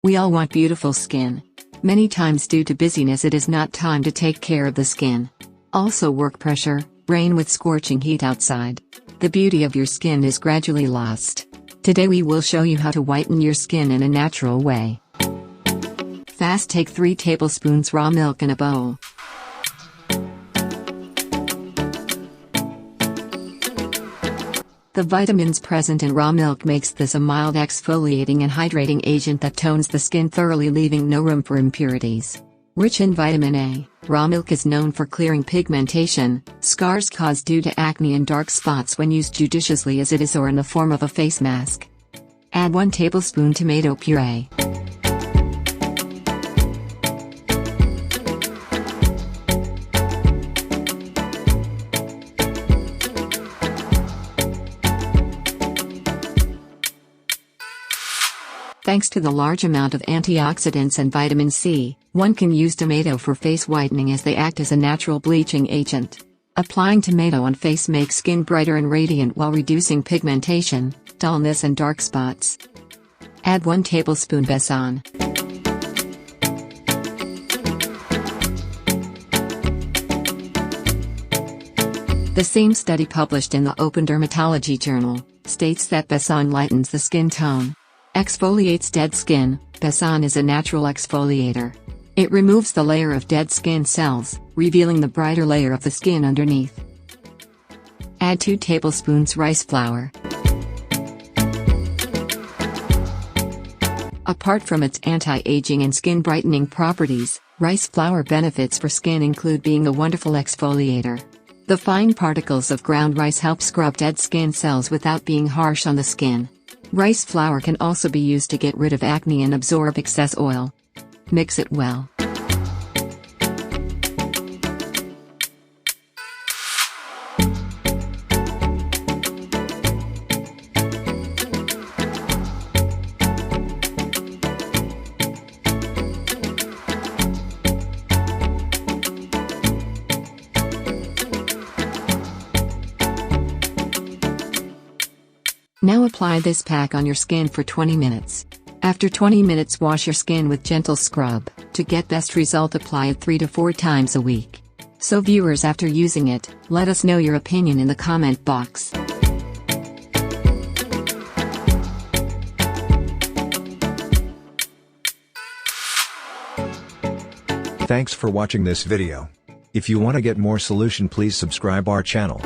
We all want beautiful skin. Many times due to busyness it is not time to take care of the skin. Also work pressure, rain with scorching heat outside. The beauty of your skin is gradually lost. Today we will show you how to whiten your skin in a natural way. Fast, take 3 tablespoons raw milk in a bowl. The vitamins present in raw milk makes this a mild exfoliating and hydrating agent that tones the skin thoroughly, leaving no room for impurities. Rich in vitamin A, raw milk is known for clearing pigmentation, scars caused due to acne and dark spots when used judiciously as it is or in the form of a face mask. Add 1 tablespoon tomato puree. Thanks to the large amount of antioxidants and vitamin C, one can use tomato for face whitening as they act as a natural bleaching agent. Applying tomato on face makes skin brighter and radiant while reducing pigmentation, dullness and dark spots. Add 1 tablespoon Besson. The same study published in the Open Dermatology Journal states that Besson lightens the skin tone. Exfoliates dead skin. Besson is a natural exfoliator. It removes the layer of dead skin cells, revealing the brighter layer of the skin underneath. Add 2 tablespoons rice flour. Apart from its anti-aging and skin brightening properties, rice flour benefits for skin include being a wonderful exfoliator. The fine particles of ground rice help scrub dead skin cells without being harsh on the skin. Rice flour can also be used to get rid of acne and absorb excess oil. Mix it well. Now apply this pack on your skin for 20 minutes. After 20 minutes, wash your skin with gentle scrub. To get best result, apply it 3 to 4 times a week. So viewers, after using it, let us know your opinion in the comment box. Thanks for watching this video. If you want to get more solution, please subscribe our channel.